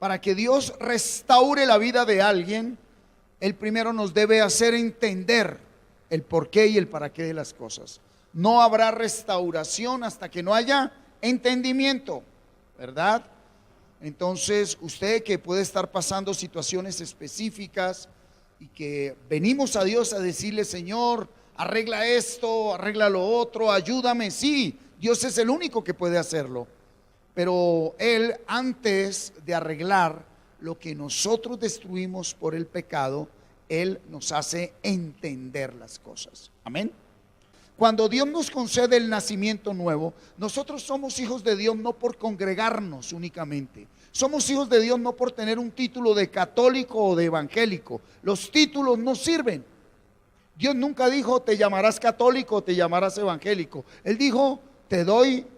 Para que Dios restaure la vida de alguien, Él primero nos debe hacer entender el porqué y el para qué de las cosas. No habrá restauración hasta que no haya entendimiento, ¿verdad? Entonces, usted que puede estar pasando situaciones específicas y que venimos a Dios a decirle: Señor, arregla esto, arregla lo otro, ayúdame. Sí, Dios es el único que puede hacerlo. Pero Él, antes de arreglar lo que nosotros destruimos por el pecado, Él nos hace entender las cosas. Amén. Cuando Dios nos concede el nacimiento nuevo, nosotros somos hijos de Dios no por congregarnos únicamente. Somos hijos de Dios no por tener un título de católico o de evangélico. Los títulos no sirven. Dios nunca dijo: te llamarás católico o te llamarás evangélico. Él dijo: te doy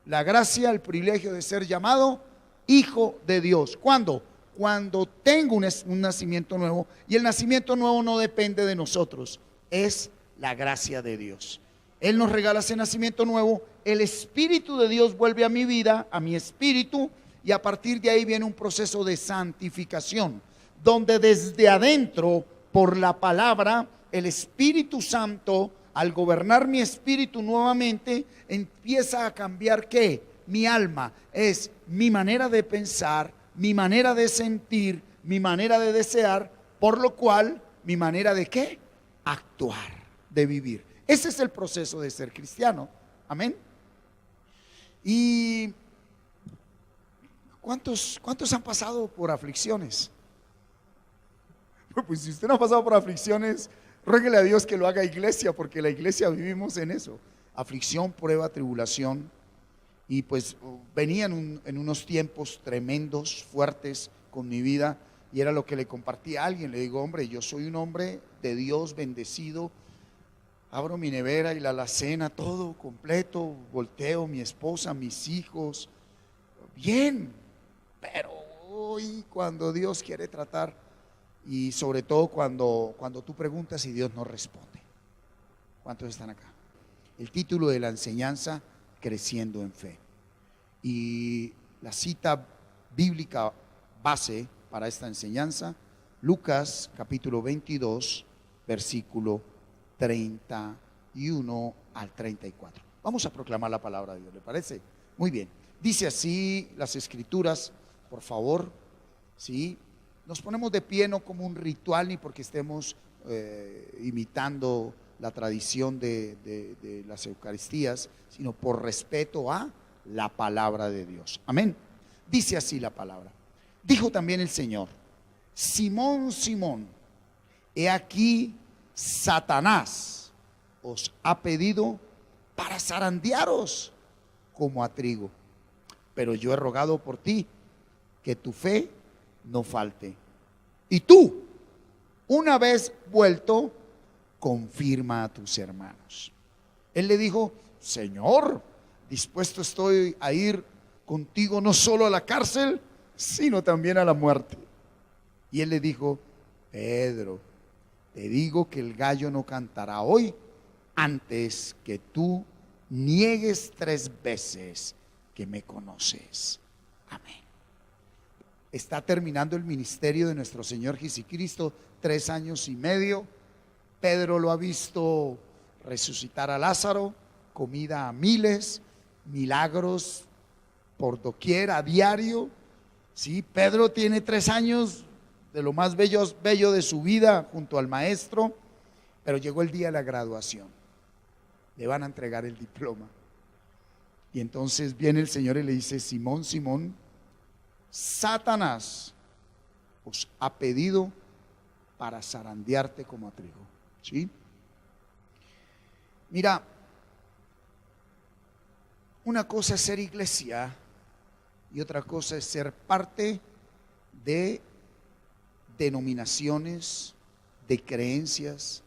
la gracia, el privilegio de ser llamado hijo de Dios. ¿Cuándo? Cuando tengo un nacimiento nuevo. Y el nacimiento nuevo no depende de nosotros, es la gracia de Dios. Él nos regala ese nacimiento nuevo. El Espíritu de Dios vuelve a mi vida, a mi espíritu, y a partir de ahí viene un proceso de santificación, donde desde adentro, por la palabra, el Espíritu Santo, al gobernar mi espíritu nuevamente, empieza a cambiar ¿qué? Mi alma. Es mi manera de pensar, mi manera de sentir, mi manera de desear, por lo cual mi manera de ¿qué? Actuar, de vivir. Ese es el proceso de ser cristiano. Amén. ¿Y cuántos han pasado por aflicciones? Pues si usted no ha pasado por aflicciones, ruéguele a Dios que lo haga iglesia, porque la iglesia vivimos en eso: aflicción, prueba, tribulación. Y pues venía en unos tiempos tremendos, fuertes con mi vida, y era lo que le compartí a alguien. Le digo: hombre, yo soy un hombre de Dios, bendecido. Abro mi nevera y la alacena, todo completo, volteo, mi esposa, mis hijos, bien. Pero hoy, cuando Dios quiere tratar, y sobre todo cuando tú preguntas y Dios no responde. ¿Cuántos están acá? El título de la enseñanza: creciendo en fe. Y la cita bíblica base para esta enseñanza: Lucas capítulo 22, versículo 31 al 34. Vamos a proclamar la palabra de Dios, ¿le parece? Muy bien. Dice así las escrituras, por favor. Sí, nos ponemos de pie, no como un ritual ni porque estemos imitando la tradición de las Eucaristías, sino por respeto a la palabra de Dios. Amén. Dice así la palabra: dijo también el Señor: Simón, Simón, he aquí Satanás os ha pedido para zarandearos como a trigo, pero yo he rogado por ti que tu fe no falte, y tú, una vez vuelto, confirma a tus hermanos. Él le dijo: Señor, dispuesto estoy a ir contigo no solo a la cárcel, sino también a la muerte. Y él le dijo: Pedro, te digo que el gallo no cantará hoy antes que tú niegues 3 veces que me conoces. Amén. Está terminando el ministerio de nuestro Señor Jesucristo, 3 años y medio. Pedro lo ha visto resucitar a Lázaro, comida a miles, milagros por doquier, a diario. Sí, Pedro tiene 3 años de lo más bello de su vida junto al maestro, pero llegó el día de la graduación. Le van a entregar el diploma. Y entonces viene el Señor y le dice: Simón, Simón, Satanás os ha pedido para zarandearte como a trigo. ¿Sí? Mira, una cosa es ser iglesia y otra cosa es ser parte de denominaciones, de creencias,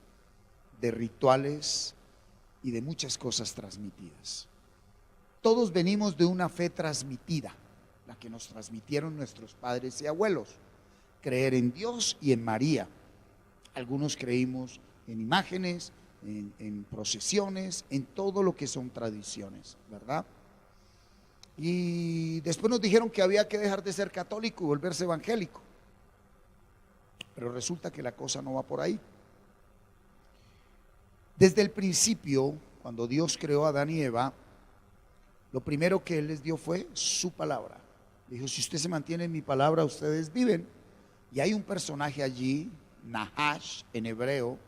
de rituales y de muchas cosas transmitidas. Todos venimos de una fe transmitida, la que nos transmitieron nuestros padres y abuelos: creer en Dios y en María. Algunos creímos en imágenes, en procesiones, en todo lo que son tradiciones, ¿verdad? Y después nos dijeron que había que dejar de ser católico y volverse evangélico. Pero resulta que la cosa no va por ahí. Desde el principio, cuando Dios creó a Adán y Eva, lo primero que Él les dio fue su palabra. Dijo: si usted se mantiene en mi palabra, ustedes viven. Y hay un personaje allí, Nahash en hebreo,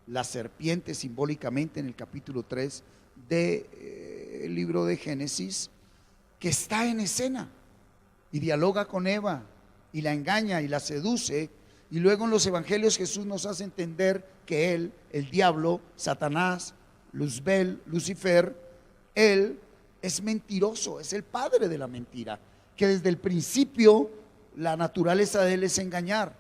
la serpiente simbólicamente en el capítulo 3 del libro de Génesis, que está en escena y dialoga con Eva y la engaña y la seduce. Y luego en los evangelios Jesús nos hace entender que él, el diablo, Satanás, Luzbel, Lucifer, él es mentiroso, es el padre de la mentira, que desde el principio la naturaleza de él es engañar.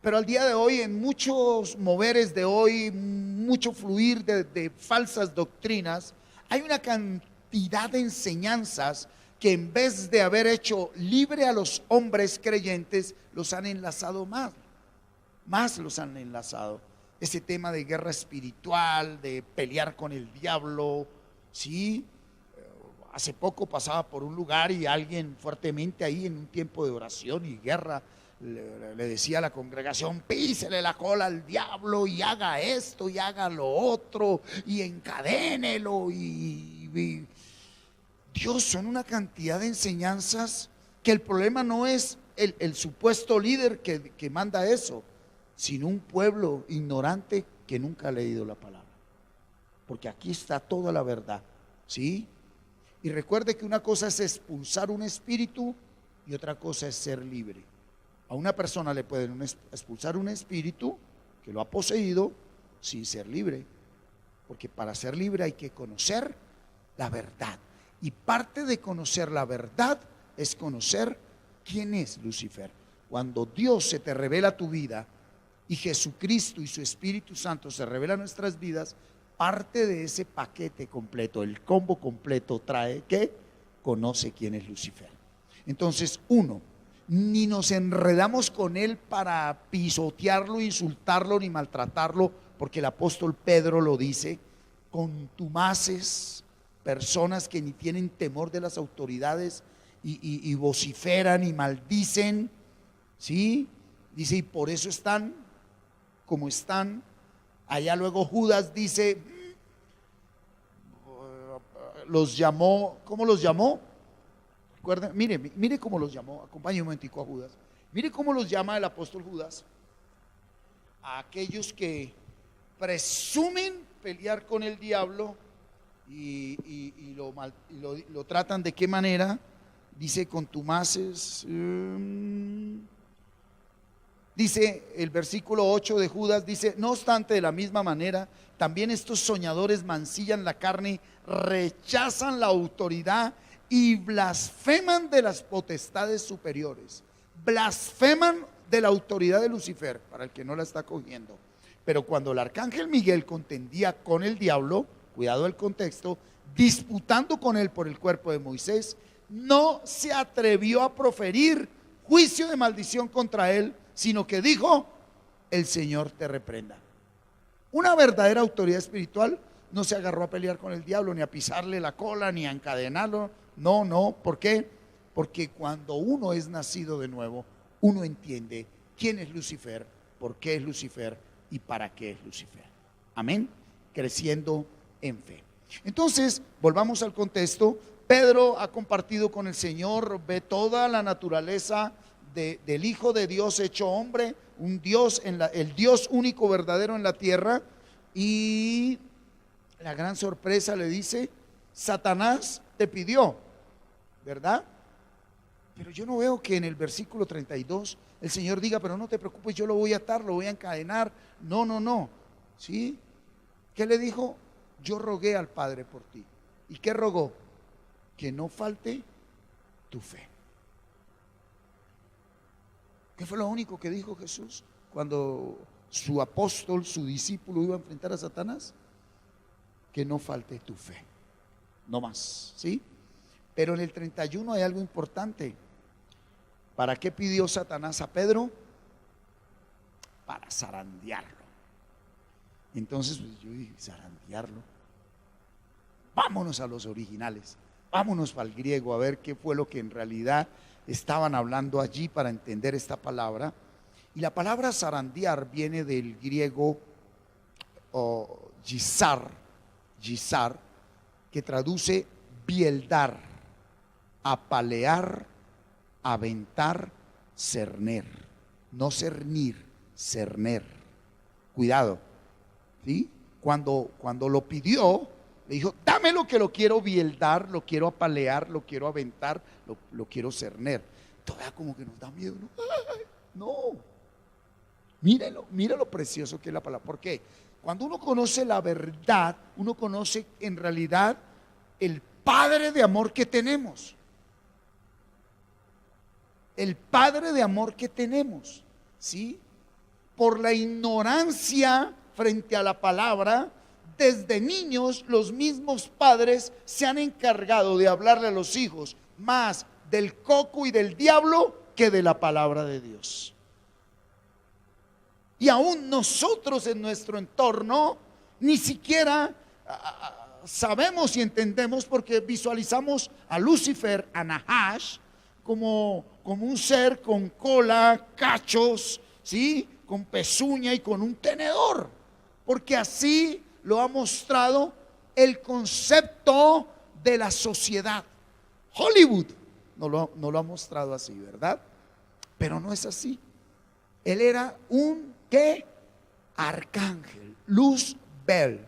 Pero al día de hoy, en muchos moveres de hoy, mucho fluir de falsas doctrinas, hay una cantidad de enseñanzas que en vez de haber hecho libre a los hombres creyentes, los han enlazado más los han enlazado. Ese tema de guerra espiritual, de pelear con el diablo, ¿sí? Hace poco pasaba por un lugar y alguien fuertemente ahí en un tiempo de oración y guerra le decía a la congregación: písele la cola al diablo y haga esto y haga lo otro y encadénelo y Dios, son una cantidad de enseñanzas que el problema no es el supuesto líder que manda eso, sino un pueblo ignorante que nunca ha leído la palabra. Porque aquí está toda la verdad, ¿sí? Y recuerde que una cosa es expulsar un espíritu y otra cosa es ser libre. A una persona le pueden expulsar un espíritu que lo ha poseído sin ser libre, porque para ser libre hay que conocer la verdad. Y parte de conocer la verdad es conocer quién es Lucifer. Cuando Dios se te revela a tu vida y Jesucristo y su Espíritu Santo se revela a nuestras vidas, parte de ese paquete completo, el combo completo trae que conoce quién es Lucifer. Entonces, uno, ni nos enredamos con él para pisotearlo, insultarlo ni maltratarlo, porque el apóstol Pedro lo dice: contumaces, personas que ni tienen temor de las autoridades y vociferan y maldicen, ¿sí? Dice: y por eso están como están. Allá luego Judas dice, los llamó, ¿cómo los llamó? Recuerden, mire cómo los llamó. Acompáñeme un momentico a Judas. Mire cómo los llama el apóstol Judas a aquellos que presumen pelear con el diablo y lo tratan de qué manera. Dice: contumaces. Dice el versículo 8 de Judas, dice: no obstante, de la misma manera, también estos soñadores mancillan la carne, rechazan la autoridad y blasfeman de las potestades superiores. Blasfeman de la autoridad de Lucifer, para el que no la está cogiendo. Pero cuando el arcángel Miguel contendía con el diablo, cuidado el contexto, disputando con él por el cuerpo de Moisés, no se atrevió a proferir juicio de maldición contra él, sino que dijo: el Señor te reprenda. Una verdadera autoridad espiritual no se agarró a pelear con el diablo, ni a pisarle la cola, ni a encadenarlo. No, ¿por qué? Porque cuando uno es nacido de nuevo, uno entiende quién es Lucifer, por qué es Lucifer y para qué es Lucifer. Amén. Creciendo en fe. Entonces, volvamos al contexto. Pedro ha compartido con el Señor, ve toda la naturaleza del Hijo de Dios hecho hombre, un Dios el Dios único verdadero en la tierra. Y la gran sorpresa le dice: Satanás te pidió, ¿verdad? Pero yo no veo que en el versículo 32 el Señor diga: pero no te preocupes, yo lo voy a atar, lo voy a encadenar. No, ¿sí? ¿Qué le dijo? Yo rogué al Padre por ti. ¿Y qué rogó? Que no falte tu fe. ¿Qué fue lo único que dijo Jesús cuando su apóstol, su discípulo iba a enfrentar a Satanás? Que no falte tu fe. No más, ¿sí? Pero en el 31 hay algo importante. ¿Para qué pidió Satanás a Pedro? Para zarandearlo. Entonces pues yo dije: zarandearlo. Vámonos a los originales. Vámonos para el griego a ver qué fue lo que en realidad estaban hablando allí para entender esta palabra. Y la palabra zarandear viene del griego gisar, que traduce bieldar, apalear, aventar, cerner. No cernir, cerner. Cuidado, ¿sí? Cuando lo pidió, le dijo, dámelo que lo quiero bieldar, lo quiero apalear, lo quiero aventar, lo quiero cerner. Todavía como que nos da miedo, ¿no? ¡Ay! No. Mira lo precioso que es la palabra. ¿Por qué? Cuando uno conoce la verdad, uno conoce en realidad el Padre de amor que tenemos. El Padre de amor que tenemos, ¿sí? Por la ignorancia frente a la palabra, desde niños los mismos padres se han encargado de hablarle a los hijos más del coco y del diablo que de la palabra de Dios. Y aún nosotros en nuestro entorno ni siquiera sabemos y entendemos, porque visualizamos a Lucifer, a Nahash, como un ser con cola, cachos, ¿sí? Con pezuña y con un tenedor, porque así lo ha mostrado el concepto de la sociedad. Hollywood no lo ha mostrado así, ¿verdad? Pero no es así. Él era un ¿qué? Arcángel, Luzbel,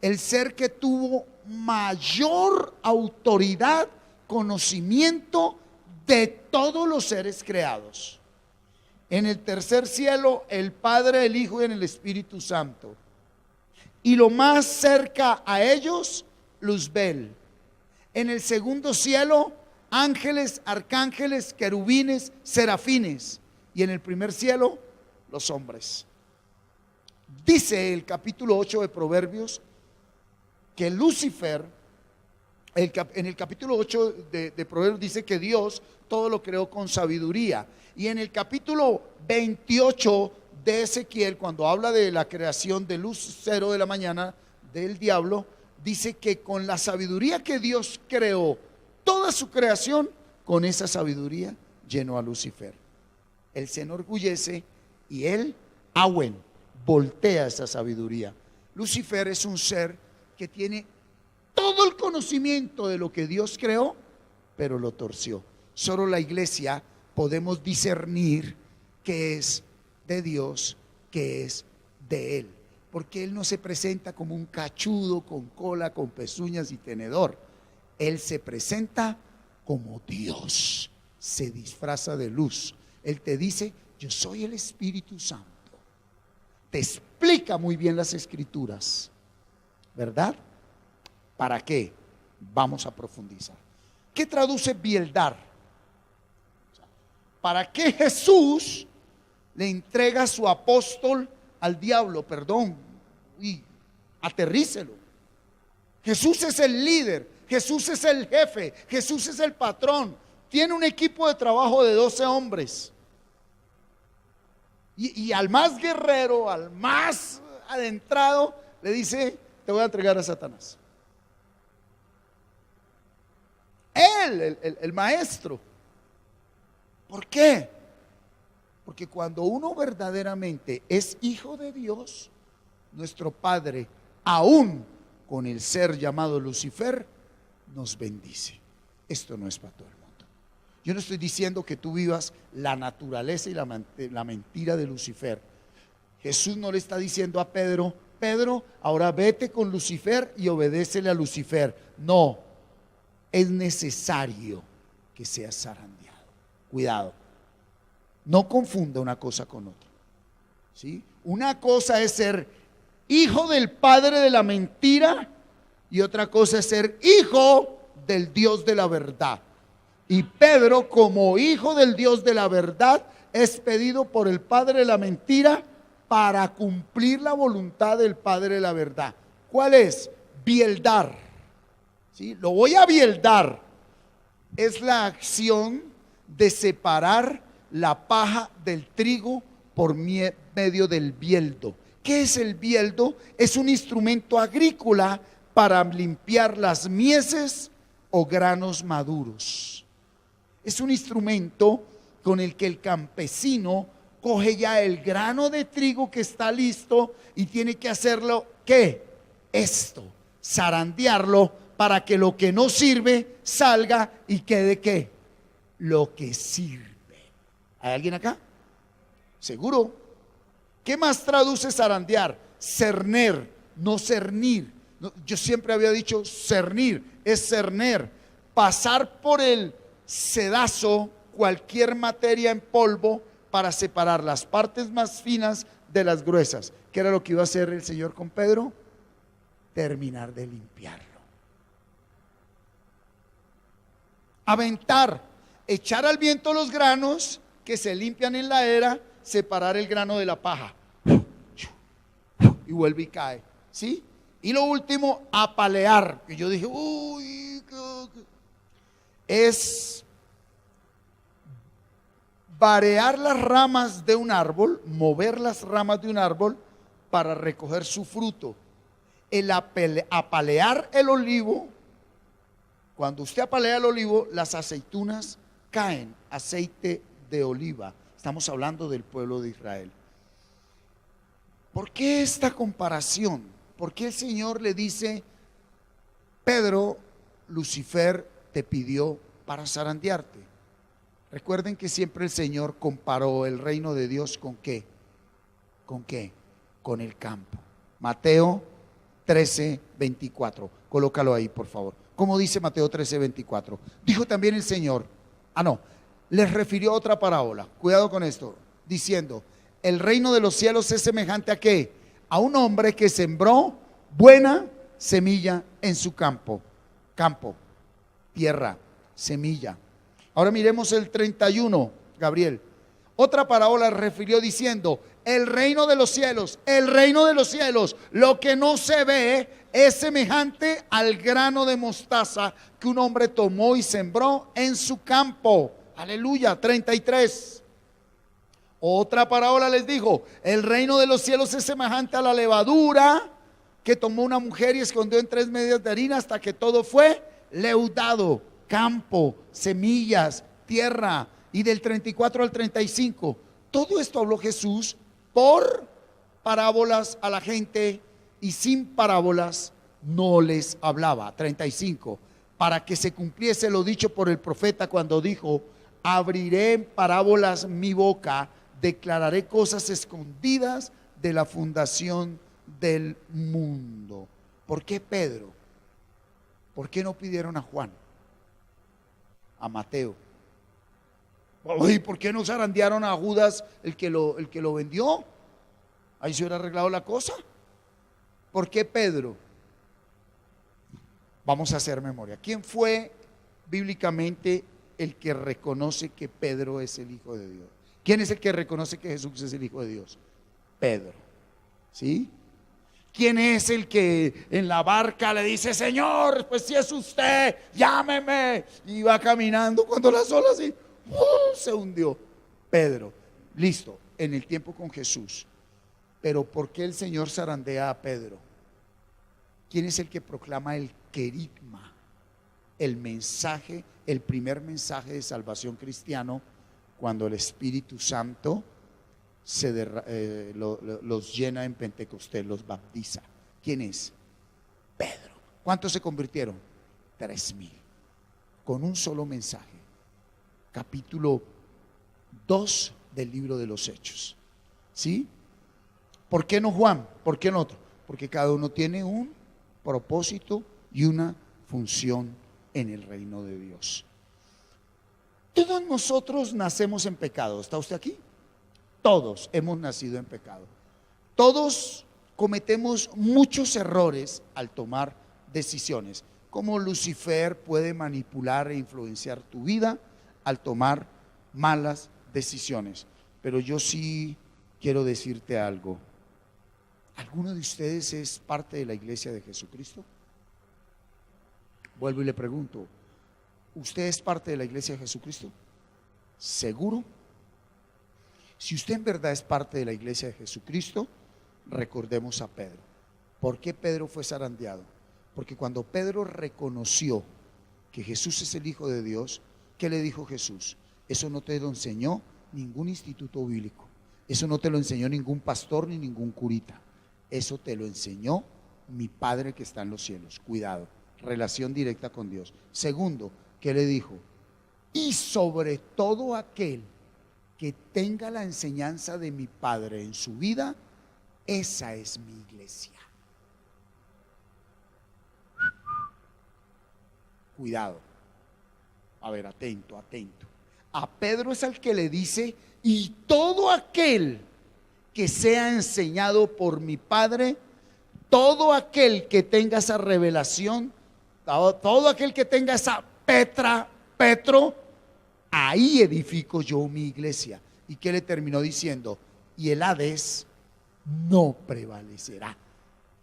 el ser que tuvo mayor autoridad, conocimiento de todos los seres creados. En el tercer cielo, el Padre, el Hijo y en el Espíritu Santo. Y lo más cerca a ellos, Luzbel. En el segundo cielo, ángeles, arcángeles, querubines, serafines. Y en el primer cielo, los hombres. Dice el capítulo 8 de Proverbios que Lucifer, en el capítulo 8 de Proverbios dice que Dios todo lo creó con sabiduría. Y en el capítulo 28 de Ezequiel, cuando habla de la creación del lucero de la mañana del diablo, dice que con la sabiduría que Dios creó toda su creación, con esa sabiduría llenó a Lucifer. Él se enorgullece y él, voltea esa sabiduría. Lucifer es un ser que tiene todo el conocimiento de lo que Dios creó, pero lo torció. Solo la iglesia podemos discernir qué es de Dios, qué es de Él, porque Él no se presenta como un cachudo con cola, con pezuñas y tenedor. Él se presenta como Dios, se disfraza de luz. Él te dice, yo soy el Espíritu Santo. Te explica muy bien las escrituras, ¿verdad? ¿Para qué? Vamos a profundizar. ¿Qué traduce bieldar? ¿Para qué Jesús le entrega a su apóstol al diablo? Perdón, y aterrícelo. Jesús es el líder, Jesús es el jefe, Jesús es el patrón. Tiene un equipo de trabajo de 12 hombres. Y al más guerrero, al más adentrado, le dice, te voy a entregar a Satanás. Él, el maestro. ¿Por qué? Porque cuando uno verdaderamente es hijo de Dios, nuestro Padre, aún con el ser llamado Lucifer, nos bendice. Esto no es para todo el mundo. Yo no estoy diciendo que tú vivas la naturaleza y la mentira de Lucifer. Jesús no le está diciendo a Pedro, Pedro, ahora vete con Lucifer y obedécele a Lucifer. No, es necesario que seas zarandeado. Cuidado, no confunda una cosa con otra, ¿sí? Una cosa es ser hijo del padre de la mentira y otra cosa es ser hijo del Dios de la verdad. Y Pedro, como hijo del Dios de la verdad, es pedido por el padre de la mentira para cumplir la voluntad del padre de la verdad. ¿Cuál es? Bieldar. ¿Sí? Lo voy a bieldar. Es la acción de separar la paja del trigo por medio del bieldo. ¿Qué es el bieldo? Es un instrumento agrícola para limpiar las mieses o granos maduros. Es un instrumento con el que el campesino coge ya el grano de trigo que está listo y tiene que hacerlo, ¿qué? Esto, zarandearlo para que lo que no sirve salga y quede, ¿qué? Lo que sirve. ¿Hay alguien acá? ¿Seguro? ¿Qué más traduce zarandear? Cerner, no cernir. No, yo siempre había dicho cernir, es cerner, pasar por el sedazo cualquier materia en polvo para separar las partes más finas de las gruesas. ¿Qué era lo que iba a hacer el Señor con Pedro? Terminar de limpiarlo. Aventar, echar al viento los granos que se limpian en la era, separar el grano de la paja. Y vuelve y cae. ¿Sí? Y lo último, apalear. Que yo dije, uy, es varear las ramas de un árbol, mover las ramas de un árbol para recoger su fruto. El apalear el olivo, cuando usted apalea el olivo, las aceitunas caen, aceite de oliva. Estamos hablando del pueblo de Israel. ¿Por qué esta comparación? ¿Por qué el Señor le dice, Pedro, Lucifer te pidió para zarandearte? Recuerden que siempre el Señor comparó el reino de Dios con ¿qué? ¿Con qué? Con el campo. Mateo 13:24. Colócalo ahí, por favor. ¿Cómo dice Mateo 13:24? Dijo también el Señor, les refirió otra parábola. Cuidado con esto, diciendo, el reino de los cielos es semejante a ¿qué? A un hombre que sembró buena semilla en su campo. Campo, tierra, semilla. Ahora miremos el 31, Gabriel. Otra parábola refirió diciendo, el reino de los cielos, lo que no se ve es semejante al grano de mostaza que un hombre tomó y sembró en su campo. Aleluya, 33. Otra parábola les dijo, el reino de los cielos es semejante a la levadura que tomó una mujer y escondió en 3 medidas de harina hasta que todo fue leudado. Campo, semillas, tierra. Y del 34 al 35, todo esto habló Jesús por parábolas a la gente y sin parábolas no les hablaba. 35, para que se cumpliese lo dicho por el profeta cuando dijo, abriré en parábolas mi boca, declararé cosas escondidas de la fundación del mundo. ¿Por qué Pedro? ¿Por qué no pidieron a Juan? A Mateo. ¿Y por qué no zarandearon a Judas, el que lo vendió? Ahí se hubiera arreglado la cosa. ¿Por qué Pedro? Vamos a hacer memoria. ¿Quién fue bíblicamente el que reconoce que Pedro es el Hijo de Dios? ¿Quién es el que reconoce que Jesús es el Hijo de Dios? Pedro. ¿Sí? ¿Quién es el que en la barca le dice, Señor, pues si es usted, llámeme? Y va caminando cuando las olas se hundió. Pedro. Listo, en el tiempo con Jesús. Pero ¿por qué el Señor zarandea a Pedro? ¿Quién es el que proclama el querigma? El mensaje, el primer mensaje de salvación cristiano, cuando el Espíritu Santo los llena en Pentecostés, los bautiza. ¿Quién es? Pedro. ¿Cuántos se convirtieron? 3,000. Con un solo mensaje. Capítulo 2 del libro de los Hechos. ¿Sí? ¿Por qué no Juan? ¿Por qué no otro? Porque cada uno tiene un propósito y una función en el reino de Dios. Todos nosotros nacemos en pecado. ¿Está usted aquí? Todos hemos nacido en pecado. Todos cometemos muchos errores al tomar decisiones. Como Lucifer puede manipular e influenciar tu vida al tomar malas decisiones. Pero yo sí quiero decirte algo. ¿Alguno de ustedes es parte de la iglesia de Jesucristo? Vuelvo y le pregunto, ¿usted es parte de la iglesia de Jesucristo? ¿Seguro? Si usted en verdad es parte de la iglesia de Jesucristo, recordemos a Pedro. ¿Por qué Pedro fue zarandeado? Porque cuando Pedro reconoció que Jesús es el Hijo de Dios, ¿qué le dijo Jesús? Eso no te lo enseñó ningún instituto bíblico. Eso no te lo enseñó ningún pastor ni ningún curita. Eso te lo enseñó mi Padre que está en los cielos. Cuidado, relación directa con Dios. Segundo, ¿qué le dijo? Y sobre todo aquel que tenga la enseñanza de mi Padre en su vida, esa es mi iglesia. Cuidado. A ver, atento, atento. A Pedro es al que le dice, y todo aquel que sea enseñado por mi Padre, todo aquel que tenga esa revelación, todo aquel que tenga esa Petro, ahí edifico yo mi iglesia. ¿Y qué le terminó diciendo? Y el Hades no prevalecerá.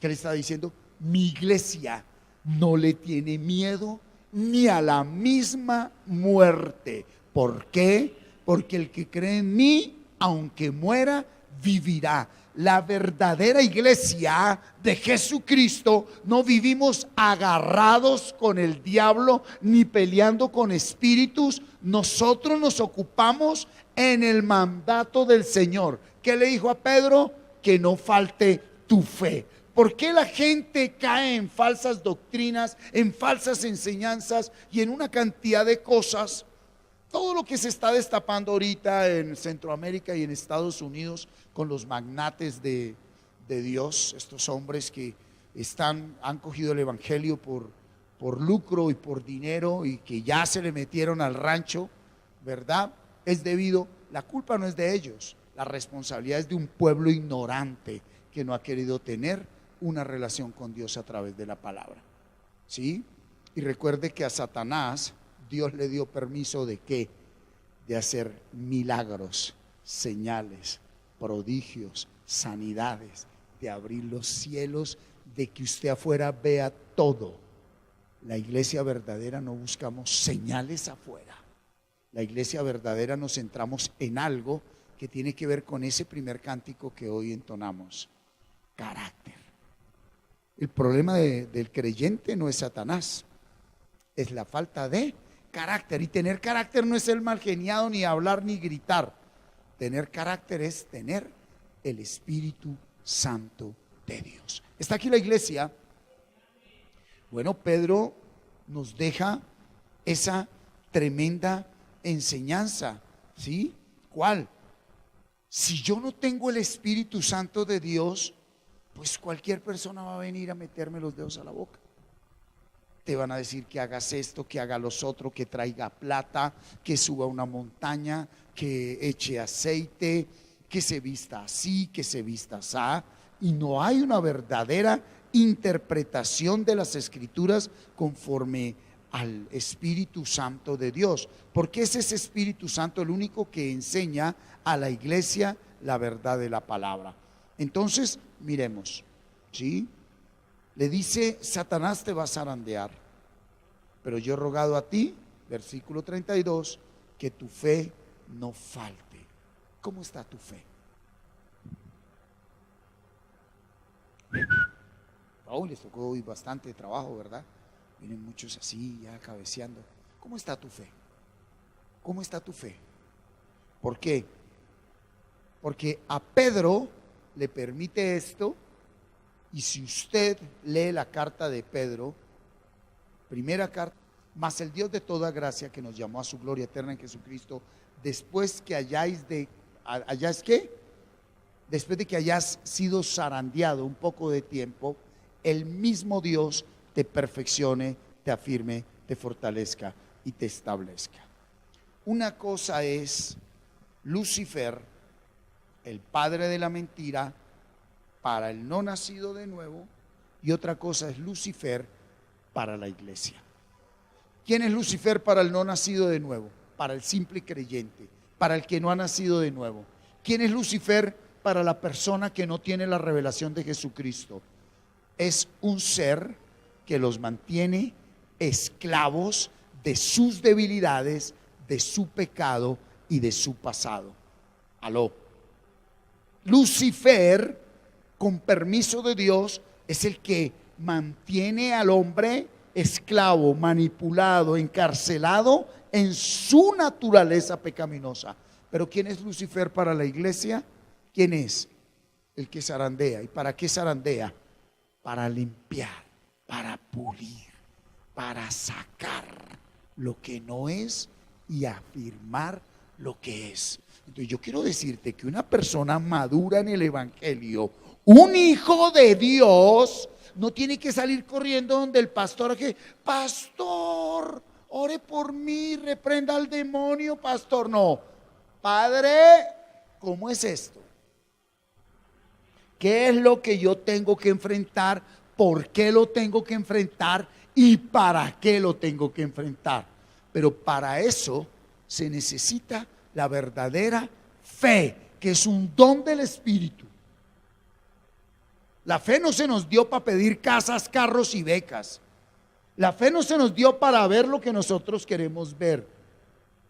¿Qué le está diciendo? Mi iglesia no le tiene miedo ni a la misma muerte. ¿Por qué? Porque el que cree en mí, aunque muera, vivirá. La verdadera iglesia de Jesucristo no vivimos agarrados con el diablo ni peleando con espíritus. Nosotros nos ocupamos en el mandato del Señor. ¿Qué le dijo a Pedro? Que no falte tu fe. ¿Por qué la gente cae en falsas doctrinas, en falsas enseñanzas y en una cantidad de cosas? Todo lo que se está destapando ahorita en Centroamérica y en Estados Unidos con los magnates de Dios, estos hombres que han cogido el evangelio por lucro y por dinero y que ya se le metieron al rancho, ¿verdad? La culpa no es de ellos, la responsabilidad es de un pueblo ignorante que no ha querido tener una relación con Dios a través de la palabra, ¿sí? Y recuerde que a Satanás Dios le dio permiso ¿de qué? De hacer milagros, señales, prodigios, sanidades, de abrir los cielos, de que usted afuera vea todo. La iglesia verdadera no buscamos señales afuera. La iglesia verdadera nos centramos en algo que tiene que ver con ese primer cántico que hoy entonamos: carácter. El problema del creyente no es Satanás, es la falta de carácter. Y tener carácter no es ser mal geniado, ni hablar, ni gritar. Tener carácter es tener el Espíritu Santo de Dios. ¿Está aquí la iglesia? Bueno, Pedro nos deja esa tremenda enseñanza, ¿sí? ¿Cuál? Si yo no tengo el Espíritu Santo de Dios, pues cualquier persona va a venir a meterme los dedos a la boca. Te van a decir que hagas esto, que haga los otros, que traiga plata, que suba una montaña, que eche aceite, que se vista así, que se vista así. Y no hay una verdadera interpretación de las Escrituras conforme al Espíritu Santo de Dios. Porque es ese Espíritu Santo el único que enseña a la iglesia la verdad de la palabra. Entonces, miremos, ¿sí? Le dice: Satanás te va a zarandear, pero yo he rogado a ti, versículo 32, que tu fe no falte. ¿Cómo está tu fe? Oh, les tocó hoy bastante trabajo, ¿verdad? Vienen muchos así, ya cabeceando. ¿Cómo está tu fe? ¿Cómo está tu fe? ¿Por qué? Porque a Pedro le permite esto. Y si usted lee la carta de Pedro, primera carta: mas el Dios de toda gracia, que nos llamó a su gloria eterna en Jesucristo, después que después de que hayas sido zarandeado un poco de tiempo, el mismo Dios te perfeccione, te afirme, te fortalezca y te establezca. Una cosa es Lucifer, el padre de la mentira, para el no nacido de nuevo, y otra cosa es Lucifer para la iglesia. ¿Quién es Lucifer para el no nacido de nuevo? Para el simple creyente, para el que no ha nacido de nuevo. ¿Quién es Lucifer para la persona que no tiene la revelación de Jesucristo? Es un ser que los mantiene esclavos de sus debilidades, de su pecado y de su pasado. Aló. Lucifer, con permiso de Dios, es el que mantiene al hombre esclavo, manipulado, encarcelado en su naturaleza pecaminosa. Pero ¿quién es Lucifer para la iglesia? ¿Quién es? El que zarandea. ¿Y para qué zarandea? Para limpiar, para pulir, para sacar lo que no es y afirmar lo que es. Entonces yo quiero decirte que una persona madura en el evangelio, un hijo de Dios, no tiene que salir corriendo donde el pastor, que pastor, ore por mí, reprenda al demonio, pastor. No, Padre, ¿cómo es esto? ¿Qué es lo que yo tengo que enfrentar? ¿Por qué lo tengo que enfrentar? ¿Y para qué lo tengo que enfrentar? Pero para eso se necesita la verdadera fe, que es un don del Espíritu. La fe no se nos dio para pedir casas, carros y becas. La fe no se nos dio para ver lo que nosotros queremos ver.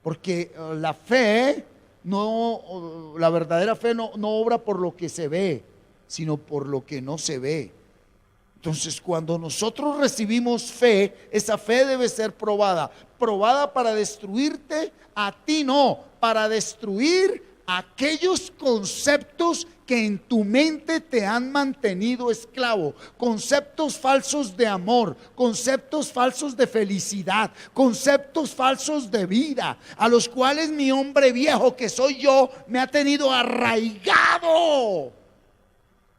Porque la fe, no, la verdadera fe no obra por lo que se ve, sino por lo que no se ve. Entonces, cuando nosotros recibimos fe, esa fe debe ser probada. Probada para destruirte a ti, no, para destruir aquellos conceptos que en tu mente te han mantenido esclavo, conceptos falsos de amor, conceptos falsos de felicidad, conceptos falsos de vida, a los cuales mi hombre viejo, que soy yo, me ha tenido arraigado.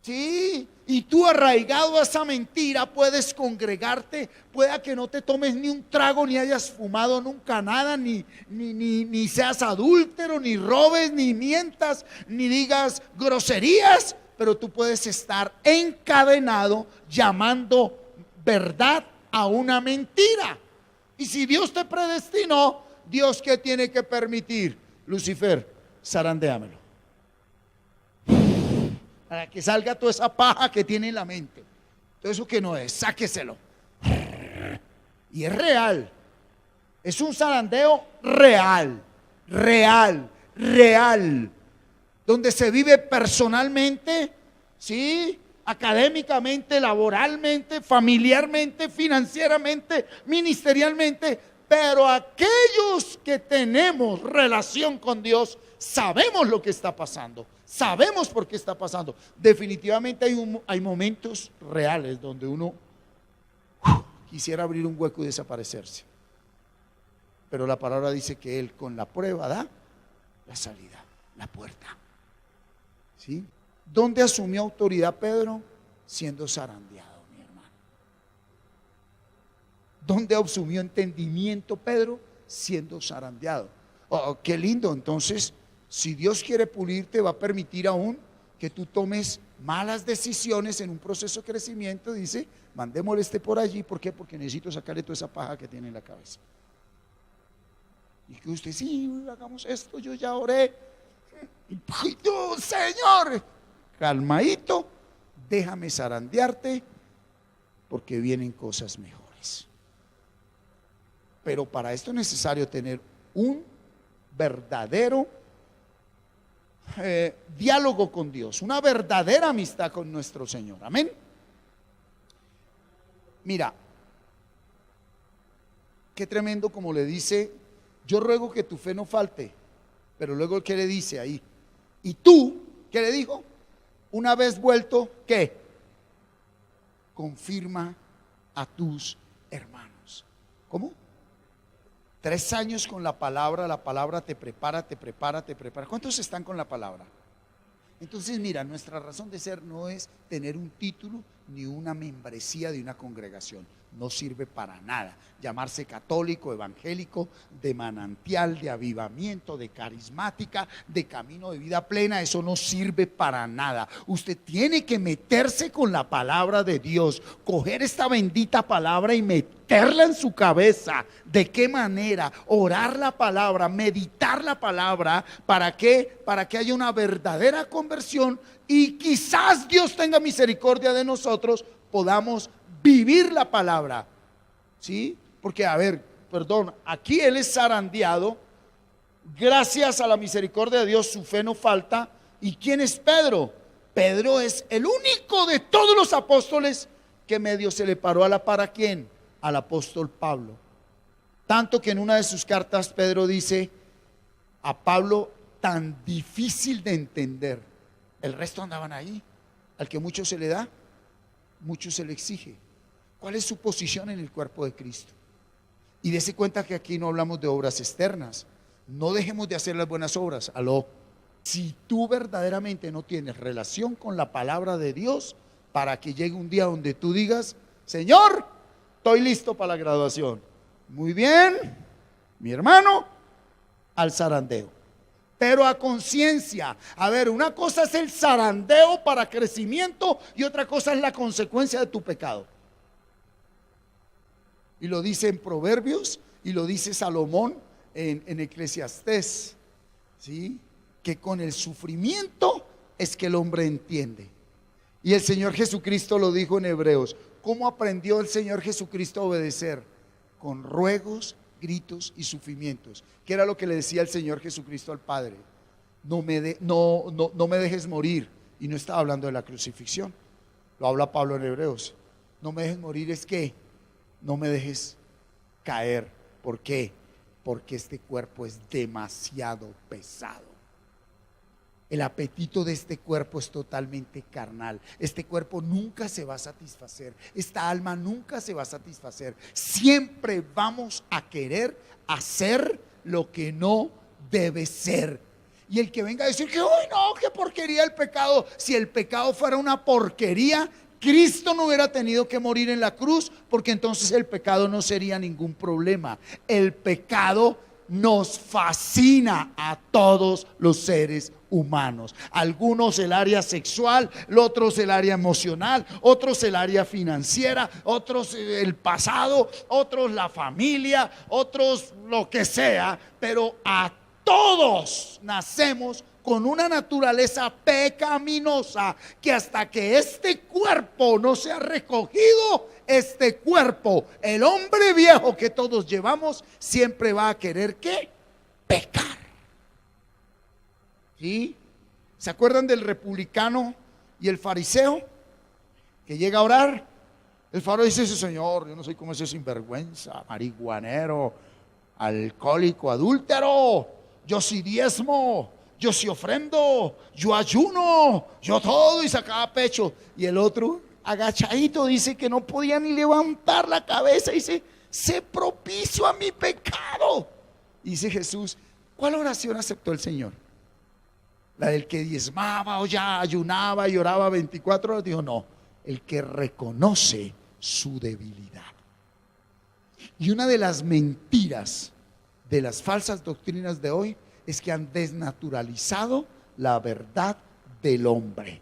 Sí, y tú arraigado a esa mentira puedes congregarte, pueda que no te tomes ni un trago, ni hayas fumado nunca nada, ni seas adúltero, ni robes, ni mientas, ni digas groserías, pero tú puedes estar encadenado llamando verdad a una mentira. Y si Dios te predestinó, ¿Dios qué tiene que permitir? Lucifer, zarandéamelo, para que salga toda esa paja que tiene en la mente. Todo eso que no es, sáqueselo. Y es real. Es un zarandeo real, donde se vive personalmente, ¿sí? Académicamente, laboralmente, familiarmente, financieramente, ministerialmente. Pero aquellos que tenemos relación con Dios, sabemos lo que está pasando. Sabemos por qué está pasando. Definitivamente hay momentos reales donde uno quisiera abrir un hueco y desaparecerse. Pero la palabra dice que Él con la prueba da la salida, la puerta. ¿Sí? ¿Dónde asumió autoridad Pedro? Siendo zarandeado, mi hermano. ¿Dónde asumió entendimiento Pedro? Siendo zarandeado. Oh, qué lindo. Entonces, si Dios quiere pulirte, va a permitir aún que tú tomes malas decisiones en un proceso de crecimiento. Dice, mandémosle por allí. ¿Por qué? Porque necesito sacarle toda esa paja que tiene en la cabeza. Y que usted, sí, hagamos esto, yo ya oré. Y tú, Señor, calmadito, déjame zarandearte, porque vienen cosas mejores. Pero para esto es necesario tener un verdadero diálogo con Dios, una verdadera amistad con nuestro Señor. Amén. Mira, qué tremendo como le dice, yo ruego que tu fe no falte, pero luego ¿qué le dice ahí? Y tú, ¿qué le dijo? Una vez vuelto, ¿qué? Confirma a tus hermanos. ¿Cómo? 3 años con la palabra te prepara. ¿Cuántos están con la palabra? Entonces mira, nuestra razón de ser no es tener un título ni una membresía de una congregación. No sirve para nada. Llamarse católico, evangélico, de manantial, de avivamiento, de carismática, de camino de vida plena, eso no sirve para nada. Usted tiene que meterse con la palabra de Dios, coger esta bendita palabra y meterla en su cabeza. ¿De qué manera? Orar la palabra, meditar la palabra. ¿Para qué? Para que haya una verdadera conversión y quizás Dios tenga misericordia de nosotros, podamos vivir la palabra. ¿Sí? Porque, a ver, perdón, aquí él es zarandeado. Gracias a la misericordia de Dios, su fe no falta. ¿Y quién es Pedro? Pedro es el único de todos los apóstoles que medio se le paró a la par. ¿A quién? al apóstol Pablo. Tanto que en una de sus cartas Pedro dice a Pablo, tan difícil de entender. El resto andaban ahí. Al que mucho se le da, mucho se le exige. ¿Cuál es su posición en el cuerpo de Cristo? Y dése cuenta que aquí no hablamos de obras externas. No dejemos de hacer las buenas obras. Aló. Si tú verdaderamente no tienes relación con la palabra de Dios, para que llegue un día donde tú digas, Señor, estoy listo para la graduación. Muy bien, mi hermano, al zarandeo. Pero a conciencia. A ver, una cosa es el zarandeo para crecimiento y otra cosa es la consecuencia de tu pecado. Y lo dice en Proverbios y lo dice Salomón en Eclesiastés, ¿sí? Que con el sufrimiento es que el hombre entiende. Y el Señor Jesucristo lo dijo en Hebreos. ¿Cómo aprendió el Señor Jesucristo a obedecer? Con ruegos, gritos y sufrimientos. ¿Qué era lo que le decía el Señor Jesucristo al Padre? No me dejes morir. Y no estaba hablando de la crucifixión. Lo habla Pablo en Hebreos. No me dejes morir, es que no me dejes caer. ¿Por qué? Porque este cuerpo es demasiado pesado. El apetito de este cuerpo es totalmente carnal. Este cuerpo nunca se va a satisfacer. Esta alma nunca se va a satisfacer. Siempre vamos a querer hacer lo que no debe ser. Y el que venga a decir que, ¡ay no, qué porquería el pecado! Si el pecado fuera una porquería, Cristo no hubiera tenido que morir en la cruz, porque entonces el pecado no sería ningún problema. El pecado nos fascina a todos los seres humanos. Algunos el área sexual, otros el área emocional, otros el área financiera, otros el pasado, otros la familia, otros lo que sea, pero a todos nacemos con una naturaleza pecaminosa que hasta que este cuerpo no sea recogido, este cuerpo, el hombre viejo que todos llevamos, siempre va a querer ¿qué? Pecar. ¿Sí? ¿Se acuerdan del republicano y el fariseo que llega a orar? El fariseo dice, Señor, yo no sé cómo es ese sinvergüenza, marihuanero, alcohólico, adúltero, yo sí diezmo, yo sí ofrendo, yo ayuno, yo todo, y sacaba pecho. Y el otro agachadito dice que no podía ni levantar la cabeza, dice, sé propicio a mi pecado. Y dice Jesús, ¿cuál oración aceptó el Señor? La del que diezmaba o ya ayunaba y oraba 24 horas. Dijo, no, el que reconoce su debilidad. Y una de las mentiras de las falsas doctrinas de hoy es que han desnaturalizado la verdad del hombre.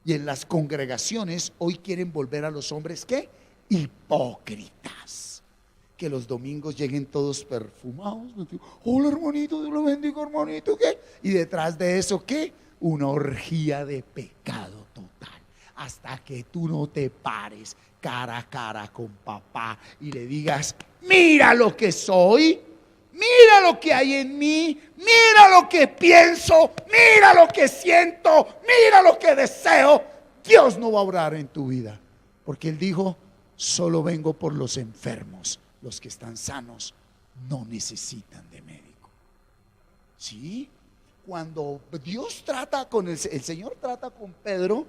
Y en las congregaciones hoy quieren volver a los hombres ¿qué? Hipócritas. Que los domingos lleguen todos perfumados. Hola hermanito, Dios lo bendiga hermanito. ¿Qué? Y detrás de eso ¿qué? Una orgía de pecado total. Hasta que tú no te pares cara a cara con papá y le digas, mira lo que soy, mira lo que hay en mí, mira lo que pienso, mira lo que siento, mira lo que deseo. Dios no va a obrar en tu vida, porque Él dijo, solo vengo por los enfermos. Los que están sanos no necesitan de médico. ¿Sí? Cuando Dios trata con el Señor trata con Pedro,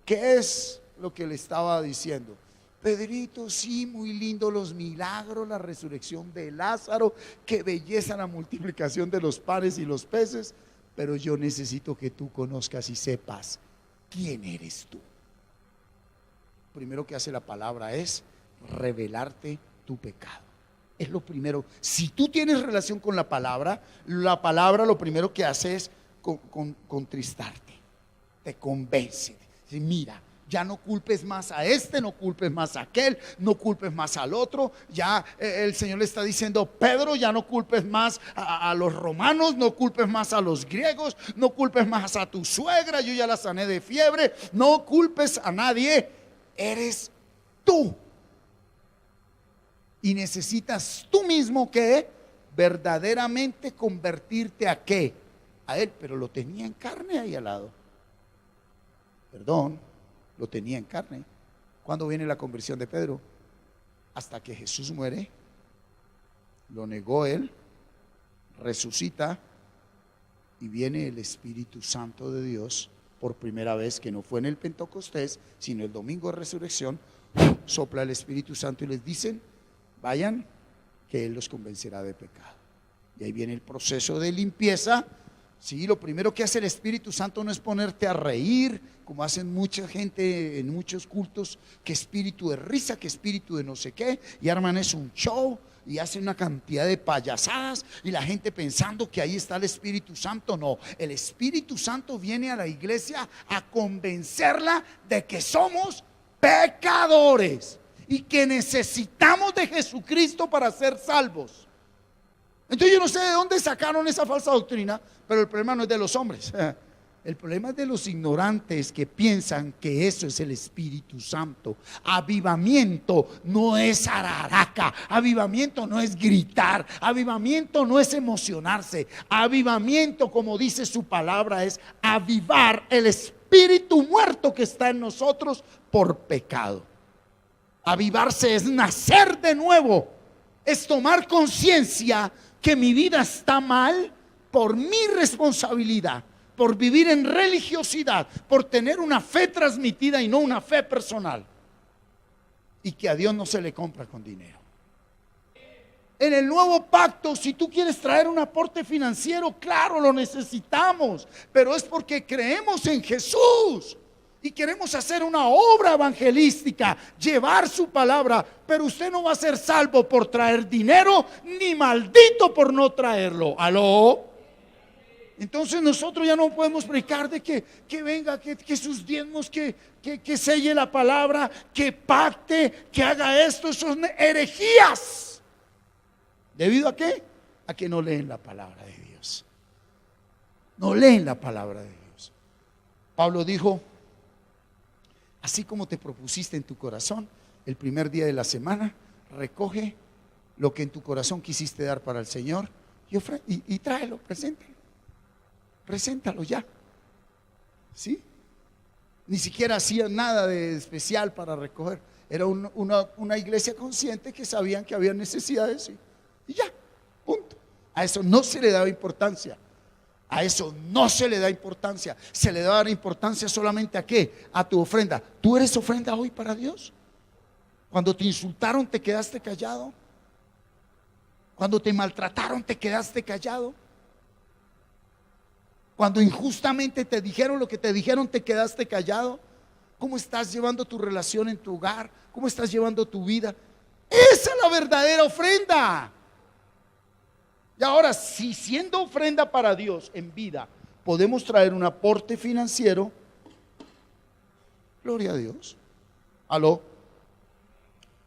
¿qué es lo que le estaba diciendo? Pedrito, sí, muy lindo los milagros, la resurrección de Lázaro, qué belleza la multiplicación de los panes y los peces, pero yo necesito que tú conozcas y sepas quién eres tú. Primero que hace la palabra es revelarte tu pecado. Es lo primero. Si tú tienes relación con la palabra lo primero que hace es contristarte, te convence. Mira, ya no culpes más a este, no culpes más a aquel, no culpes más al otro. Ya el Señor le está diciendo, Pedro, ya no culpes más a los romanos, no culpes más a los griegos, no culpes más a tu suegra, yo ya la sané de fiebre. No culpes a nadie, eres tú. Y necesitas tú mismo que verdaderamente convertirte a qué? A Él, pero lo tenía en carne ahí al lado. Perdón, lo tenía en carne. ¿Cuándo viene la conversión de Pedro? hasta que Jesús muere, lo negó él, resucita y viene el Espíritu Santo de Dios por primera vez, que no fue en el Pentecostés, sino el domingo de resurrección. Sopla el Espíritu Santo y les dicen: vayan, que Él los convencerá de pecado. Y ahí viene el proceso de limpieza. Sí, lo primero que hace el Espíritu Santo no es ponerte a reír, como hacen mucha gente en muchos cultos, que espíritu de risa, que espíritu de no sé qué, y arman es un show y hacen una cantidad de payasadas y la gente pensando que ahí está el Espíritu Santo. No, el Espíritu Santo viene a la iglesia a convencerla de que somos pecadores y que necesitamos de Jesucristo para ser salvos. Entonces yo no sé de dónde sacaron esa falsa doctrina, pero el problema no es de los hombres. El problema es de los ignorantes que piensan que eso es el Espíritu Santo. Avivamiento no es araraca, avivamiento no es gritar, avivamiento no es emocionarse. Avivamiento, como dice su palabra, es avivar el espíritu muerto que está en nosotros por pecado. Avivarse es nacer de nuevo, es tomar conciencia que mi vida está mal por mi responsabilidad, por vivir en religiosidad, por tener una fe transmitida y no una fe personal, y que a Dios no se le compra con dinero. En el nuevo pacto, si tú quieres traer un aporte financiero, claro, lo necesitamos, pero es porque creemos en Jesús y queremos hacer una obra evangelística, llevar su palabra. Pero usted no va a ser salvo por traer dinero, ni maldito por no traerlo. ¿Aló? Entonces nosotros ya no podemos predicar de que venga, que sus diezmos, que selle la palabra, que pacte, que haga esto. Son herejías. ¿Debido a qué? A que no leen la palabra de Dios. No leen la palabra de Dios. Pablo dijo: así como te propusiste en tu corazón, el primer día de la semana, recoge lo que en tu corazón quisiste dar para el Señor y tráelo, preséntalo ya. ¿Sí? Ni siquiera hacía nada de especial para recoger. Era una iglesia consciente que sabían que había necesidades y ya, punto. A eso no se le daba importancia. A eso no se le da importancia. Se le da importancia solamente ¿a qué? A tu ofrenda. ¿Tú eres ofrenda hoy para Dios? Cuando te insultaron, ¿te quedaste callado? Cuando te maltrataron, ¿te quedaste callado? Cuando injustamente te dijeron lo que te dijeron, ¿te quedaste callado? ¿Cómo estás llevando tu relación en tu hogar? ¿Cómo estás llevando tu vida? Esa es la verdadera ofrenda. Y ahora, si siendo ofrenda para Dios en vida podemos traer un aporte financiero, gloria a Dios. ¿Aló?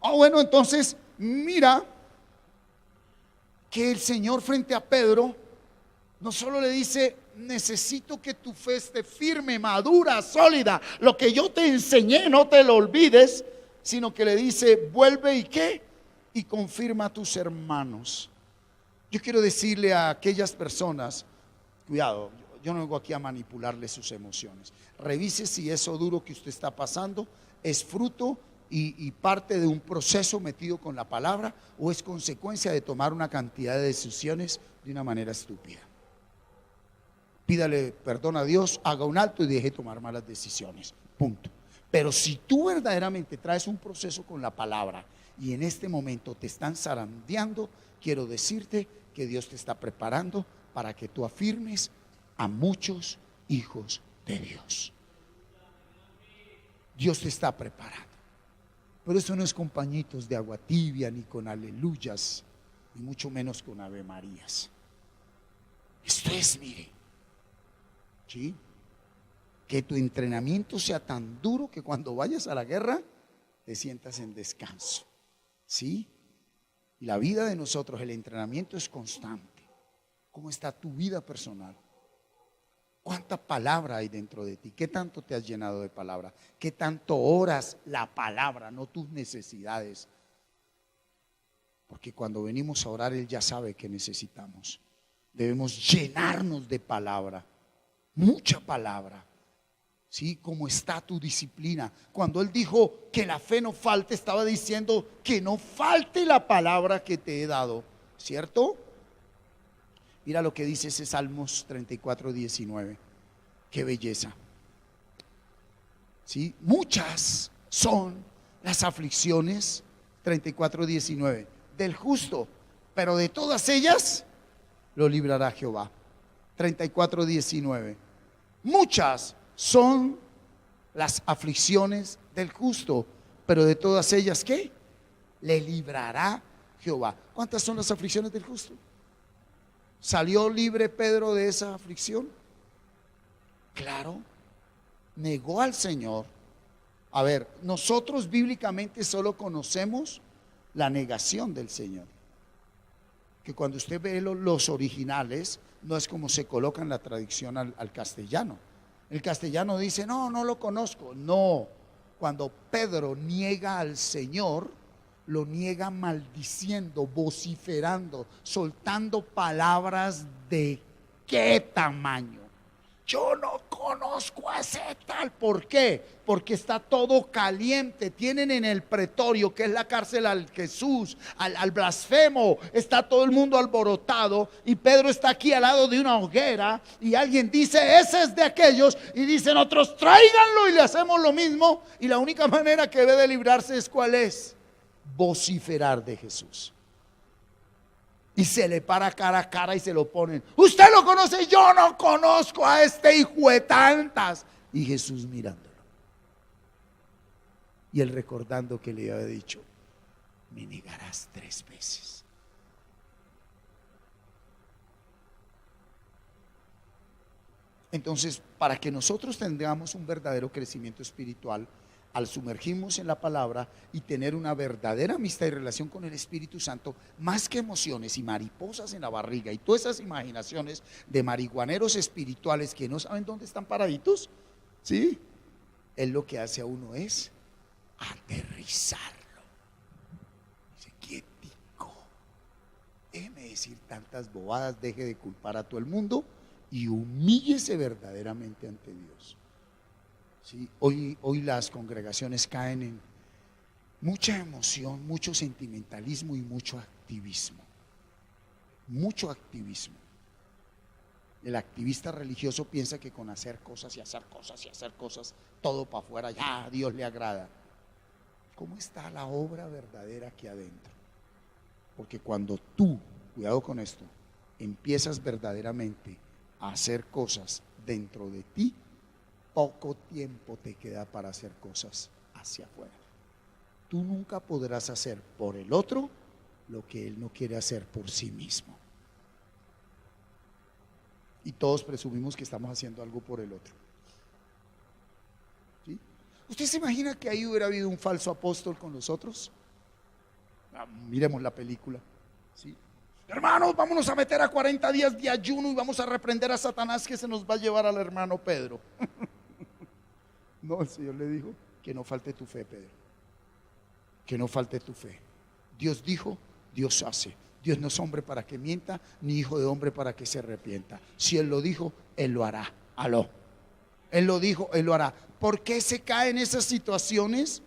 Bueno, entonces mira que el Señor frente a Pedro no solo le dice: necesito que tu fe esté firme, madura, sólida, lo que yo te enseñé no te lo olvides, sino que le dice: vuelve y qué, y confirma a tus hermanos. Yo quiero decirle a aquellas personas: cuidado, yo no vengo aquí a manipularle sus emociones. Revise si eso duro que usted está pasando es fruto y parte de un proceso metido con la palabra, o es consecuencia de tomar una cantidad de decisiones de una manera estúpida. Pídale perdón a Dios, haga un alto y deje de tomar malas decisiones, punto. Pero si tú verdaderamente traes un proceso con la palabra y en este momento te están zarandeando, quiero decirte que Dios te está preparando para que tú afirmes a muchos hijos de Dios. Dios te está preparando. Pero eso no es con pañitos de agua tibia, ni con aleluyas, ni mucho menos con ave marías. Esto es, mire, ¿sí? Que tu entrenamiento sea tan duro que cuando vayas a la guerra te sientas en descanso. ¿Sí? Y la vida de nosotros, el entrenamiento es constante. ¿Cómo está tu vida personal? ¿Cuánta palabra hay dentro de ti? ¿Qué tanto te has llenado de palabra? ¿Qué tanto oras la palabra, no tus necesidades? Porque cuando venimos a orar, Él ya sabe que necesitamos. Debemos llenarnos de palabra, mucha palabra. ¿Sí? ¿Cómo está tu disciplina? Cuando Él dijo que la fe no falte, estaba diciendo que no falte la palabra que te he dado, ¿cierto? Mira lo que dice ese Salmos 34:19. Qué belleza. ¿Sí? Muchas son las aflicciones, 34:19, del justo, pero de todas ellas lo librará Jehová. 34:19. Muchas son las aflicciones del justo, pero de todas ellas, ¿qué? Le librará Jehová. ¿Cuántas son las aflicciones del justo? ¿Salió libre Pedro de esa aflicción? Claro, negó al Señor. A ver, nosotros bíblicamente solo conocemos la negación del Señor. Que cuando usted ve los originales, no es como se coloca en la traducción al castellano. El castellano dice, no, no lo conozco. No, cuando Pedro niega al Señor, lo niega maldiciendo, vociferando, soltando palabras de qué tamaño. Yo no conozco a ese tal. ¿Por qué? Porque está todo caliente. Tienen en el pretorio, que es la cárcel, al Jesús, al blasfemo. Está todo el mundo alborotado. Y Pedro está aquí al lado de una hoguera. Y alguien dice, ese es de aquellos. Y dicen otros, tráiganlo y le hacemos lo mismo. Y la única manera que debe de librarse es, ¿cuál es? Vociferar de Jesús. Y se le para cara a cara y se lo ponen. Usted lo conoce, yo no conozco a este hijo de tantas. Y Jesús mirándolo. Y él recordando que le había dicho, me negarás 3 veces. Entonces, para que nosotros tengamos un verdadero crecimiento espiritual, al sumergirnos en la palabra y tener una verdadera amistad y relación con el Espíritu Santo, más que emociones y mariposas en la barriga y todas esas imaginaciones de marihuaneros espirituales que no saben dónde están paraditos, ¿sí? Él lo que hace a uno es aterrizarlo. Dice, quietico, déjeme decir tantas bobadas, deje de culpar a todo el mundo y humíllese verdaderamente ante Dios. Sí, hoy las congregaciones caen en mucha emoción, mucho sentimentalismo y mucho activismo. Mucho activismo. El activista religioso piensa que con hacer cosas y hacer cosas y hacer cosas, todo para afuera, ya a Dios le agrada. ¿Cómo está la obra verdadera aquí adentro? Porque cuando tú, cuidado con esto, empiezas verdaderamente a hacer cosas dentro de ti, poco tiempo te queda para hacer cosas hacia afuera. Tú nunca podrás hacer por el otro lo que él no quiere hacer por sí mismo. Y todos presumimos que estamos haciendo algo por el otro. ¿Sí? ¿Usted se imagina que ahí hubiera habido un falso apóstol con nosotros? Miremos la película. ¿Sí? Hermanos, vámonos a meter a 40 días de ayuno y vamos a reprender a Satanás que se nos va a llevar al hermano Pedro. No, el Señor le dijo que no falte tu fe, Pedro. Que no falte tu fe. Dios dijo, Dios hace. Dios no es hombre para que mienta, ni hijo de hombre para que se arrepienta. Si Él lo dijo, Él lo hará. Aló. Él lo dijo, Él lo hará. ¿Por qué se caen esas situaciones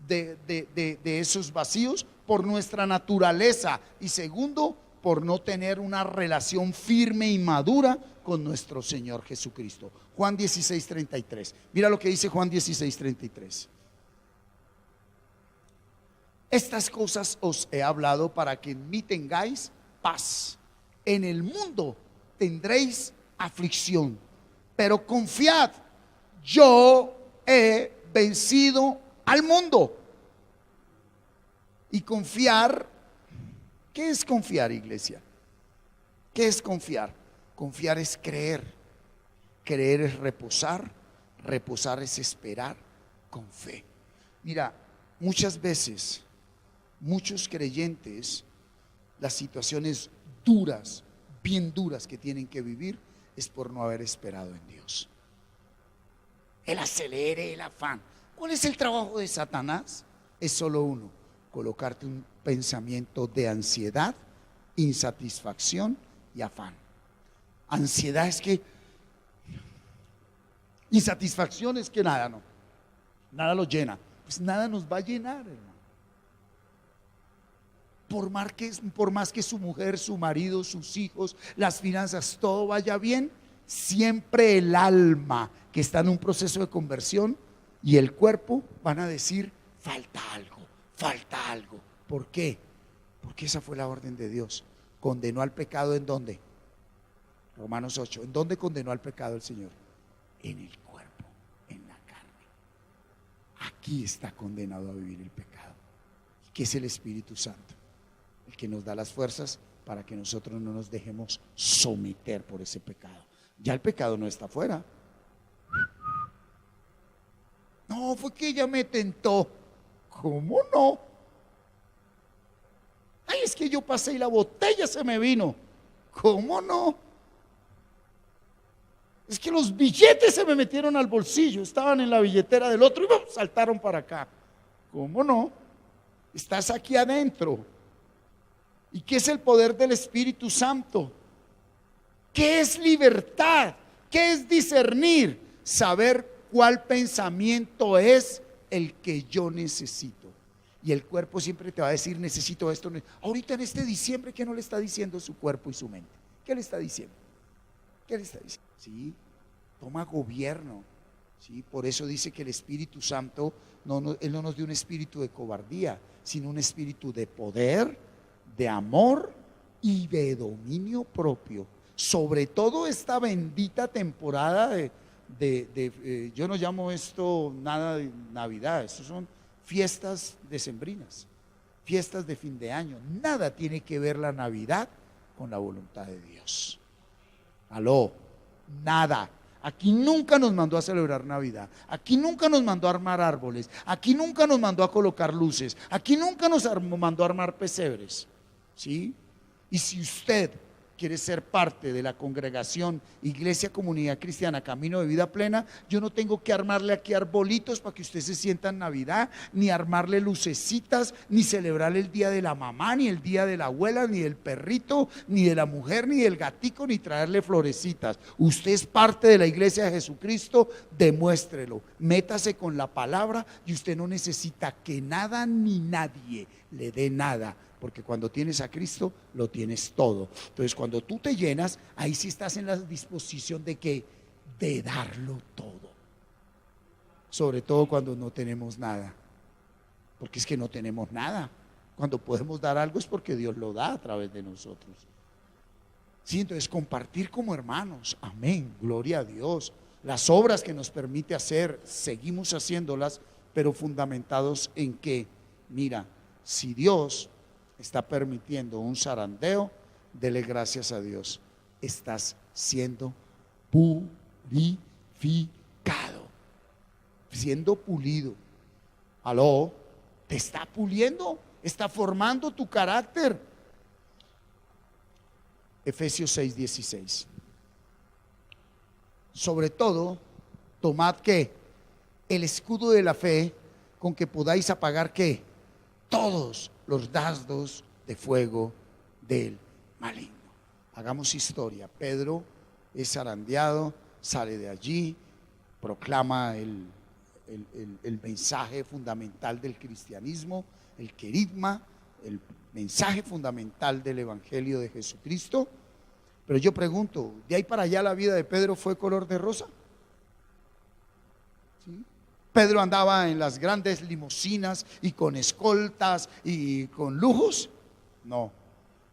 de esos vacíos? Por nuestra naturaleza. Y segundo, por no tener una relación firme y madura con nuestro Señor Jesucristo. Juan 16:33. Mira lo que dice Juan 16:33. Estas cosas os he hablado para que en mí tengáis paz. En el mundo tendréis aflicción, pero confiad, yo he vencido al mundo. Y confiar, ¿qué es confiar, iglesia? ¿Qué es confiar? Confiar es creer. Creer es reposar. Reposar es esperar con fe. Mira, muchas veces, muchos creyentes, las situaciones duras, bien duras que tienen que vivir, es por no haber esperado en Dios. El acelere, el afán. ¿Cuál es el trabajo de Satanás? Es solo uno: colocarte un pensamiento de ansiedad, insatisfacción y afán. Ansiedad es que Insatisfacción es que nada, no, nada lo llena. Pues nada nos va a llenar, hermano. Por más que su mujer, su marido, sus hijos, las finanzas, todo vaya bien, siempre el alma que está en un proceso de conversión y el cuerpo van a decir, falta algo, falta algo. ¿Por qué? Porque esa fue la orden de Dios. Condenó al pecado ¿en dónde? Romanos 8. ¿En dónde condenó al pecado el Señor? En el cuerpo, en la carne. Aquí está condenado a vivir el pecado, que es el Espíritu Santo, el que nos da las fuerzas para que nosotros no nos dejemos someter por ese pecado. Ya el pecado no está afuera. No, fue que ella me tentó. ¿Cómo no? Ay, es que yo pasé y la botella se me vino. ¿Cómo no? Es que los billetes se me metieron al bolsillo, estaban en la billetera del otro y saltaron para acá. ¿Cómo no? Estás aquí adentro. ¿Y qué es el poder del Espíritu Santo? ¿Qué es libertad? ¿Qué es discernir? Saber cuál pensamiento es el que yo necesito. Y el cuerpo siempre te va a decir, necesito esto. Ahorita en este diciembre, ¿qué no le está diciendo su cuerpo y su mente? ¿Qué le está diciendo? ¿Qué le está diciendo? Sí, toma gobierno. Sí, por eso dice que el Espíritu Santo, Él no nos dio un espíritu de cobardía, sino un espíritu de poder, de amor y de dominio propio. Sobre todo esta bendita temporada yo no llamo esto nada de Navidad, esto son fiestas decembrinas, fiestas de fin de año. Nada tiene que ver la Navidad con la voluntad de Dios. Aló, nada. Aquí nunca nos mandó a celebrar Navidad, aquí nunca nos mandó a armar árboles, aquí nunca nos mandó a colocar luces, aquí nunca nos mandó a armar pesebres. ¿Sí? Y si usted quiere ser parte de la congregación Iglesia Comunidad Cristiana Camino de Vida Plena, yo no tengo que armarle aquí arbolitos para que usted se sienta en Navidad, ni armarle lucecitas, ni celebrarle el día de la mamá, ni el día de la abuela, ni del perrito, ni de la mujer, ni del gatico, ni traerle florecitas. Usted es parte de la Iglesia de Jesucristo, demuéstrelo, métase con la palabra y usted no necesita que nada ni nadie le dé nada. Porque cuando tienes a Cristo, lo tienes todo. Entonces cuando tú te llenas, ahí sí estás en la disposición de darlo todo. Sobre todo cuando no tenemos nada. Porque es que no tenemos nada. Cuando podemos dar algo es porque Dios lo da a través de nosotros. Sí, entonces compartir como hermanos. Amén, gloria a Dios. Las obras que nos permite hacer, seguimos haciéndolas, pero fundamentados en que, mira, si Dios está permitiendo un zarandeo, dele gracias a Dios. Estás siendo purificado, siendo pulido. Aló, te está puliendo, está formando tu carácter. Efesios 6:16. Sobre todo, tomad ¿qué? El escudo de la fe, con que podáis apagar ¿qué? Todos los dardos de fuego del maligno. Hagamos historia. Pedro es zarandeado, sale de allí, proclama el mensaje fundamental del cristianismo, el querigma, el mensaje fundamental del evangelio de Jesucristo. Pero yo pregunto, ¿de ahí para allá la vida de Pedro fue color de rosa? ¿Sí? Pedro andaba en las grandes limusinas y con escoltas y con lujos. No.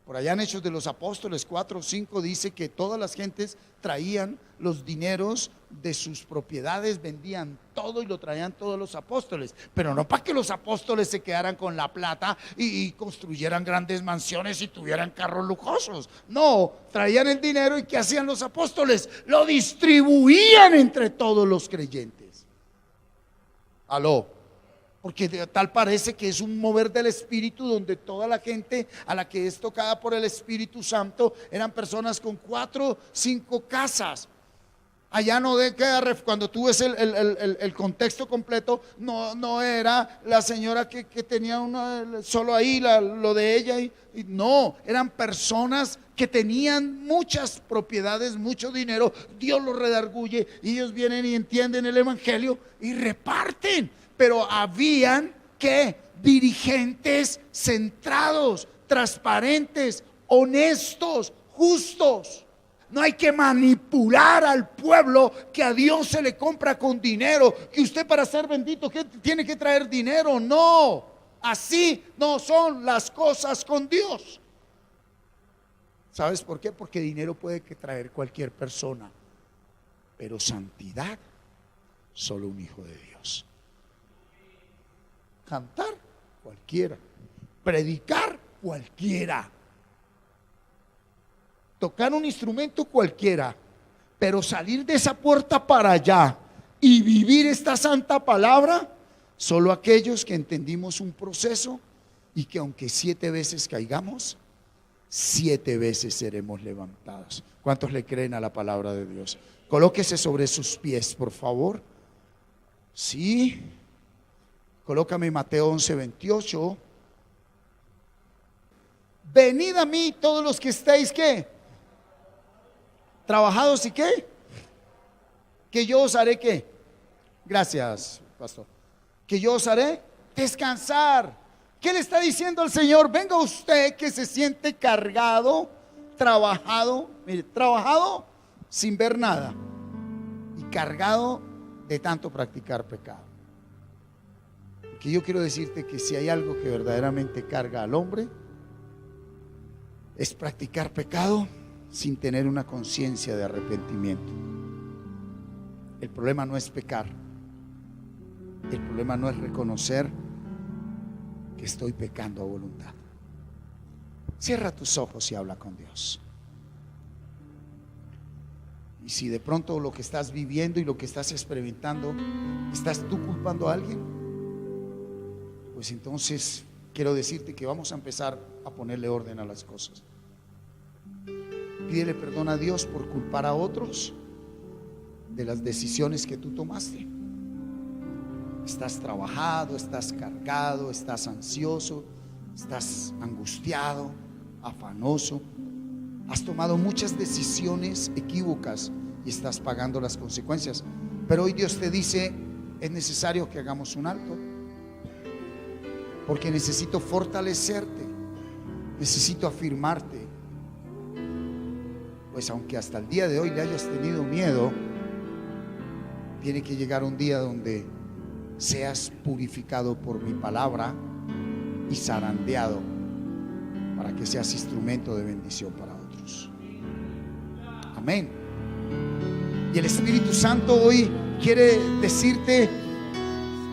Por allá en Hechos de los Apóstoles 4 o 5 dice que todas las gentes traían los dineros de sus propiedades, vendían todo y lo traían todos los apóstoles, pero no para que los apóstoles se quedaran con la plata y construyeran grandes mansiones y tuvieran carros lujosos. No, traían el dinero y ¿qué hacían los apóstoles? Lo distribuían entre todos los creyentes. Aló, porque tal parece que es un mover del Espíritu donde toda la gente a la que es tocada por el Espíritu Santo eran personas con 4, 5 casas. Allá no de que cuando tú ves el contexto completo, no era la señora que tenía solo ahí lo de ella, y no, eran personas que tenían muchas propiedades, mucho dinero. Dios los redarguye y ellos vienen y entienden el evangelio y reparten. Pero habían que dirigentes centrados, transparentes, honestos, justos. No hay que manipular al pueblo, que a Dios se le compra con dinero, que usted para ser bendito que tiene que traer dinero. No, así no son las cosas con Dios. ¿Sabes por qué? Porque dinero puede que traer cualquier persona, pero santidad solo un hijo de Dios. Cantar cualquiera, predicar cualquiera, tocar un instrumento cualquiera, pero salir de esa puerta para allá y vivir esta santa palabra, solo aquellos que entendimos un proceso y que aunque 7 veces caigamos, 7 veces seremos levantados. ¿Cuántos le creen a la palabra de Dios? Colóquese sobre sus pies, por favor. Sí. Colócame Mateo 11:28. Venid a mí todos los que estáis, ¿qué? Trabajados y qué, que yo os haré qué. Gracias, pastor. Que yo os haré descansar. ¿Qué le está diciendo el Señor? Venga usted que se siente cargado, trabajado, mire, trabajado sin ver nada y cargado de tanto practicar pecado. Porque yo quiero decirte que si hay algo que verdaderamente carga al hombre, es practicar pecado sin tener una conciencia de arrepentimiento. El problema no es pecar. El problema no es reconocer que estoy pecando a voluntad. Cierra tus ojos y habla con Dios. Y si de pronto lo que estás viviendo y lo que estás experimentando, estás tú culpando a alguien, pues entonces quiero decirte que vamos a empezar a ponerle orden a las cosas. Pídele perdón a Dios por culpar a otros de las decisiones que tú tomaste. Estás trabajado, estás cargado, estás ansioso, estás angustiado, afanoso. Has tomado muchas decisiones equívocas y estás pagando las consecuencias. Pero hoy Dios te dice, es necesario que hagamos un alto, porque necesito fortalecerte, necesito afirmarte. Pues aunque hasta el día de hoy le hayas tenido miedo, tiene que llegar un día donde seas purificado por mi palabra y zarandeado para que seas instrumento de bendición para otros. Amén. Y el Espíritu Santo hoy quiere decirte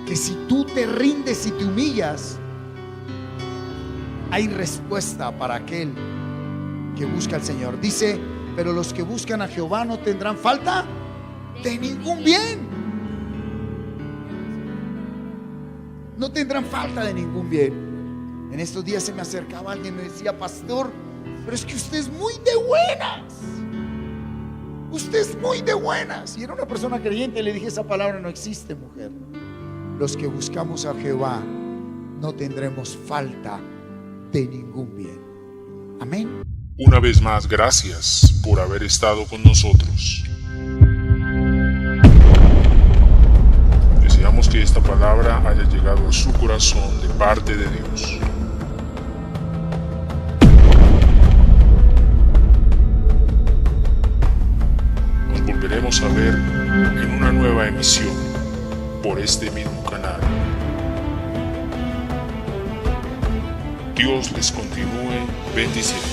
que si tú te rindes y te humillas, hay respuesta para aquel que busca al Señor. Dice: pero los que buscan a Jehová no tendrán falta de ningún bien. No tendrán falta de ningún bien. En estos días se me acercaba alguien y me decía: pastor, pero es que usted es muy de buenas. Usted es muy de buenas. Y era una persona creyente y le dije: esa palabra no existe, mujer. Los que buscamos a Jehová no tendremos falta de ningún bien. Amén. Una vez más, gracias por haber estado con nosotros. Deseamos que esta palabra haya llegado a su corazón de parte de Dios. Nos volveremos a ver en una nueva emisión por este mismo canal. Dios les continúe bendiciendo.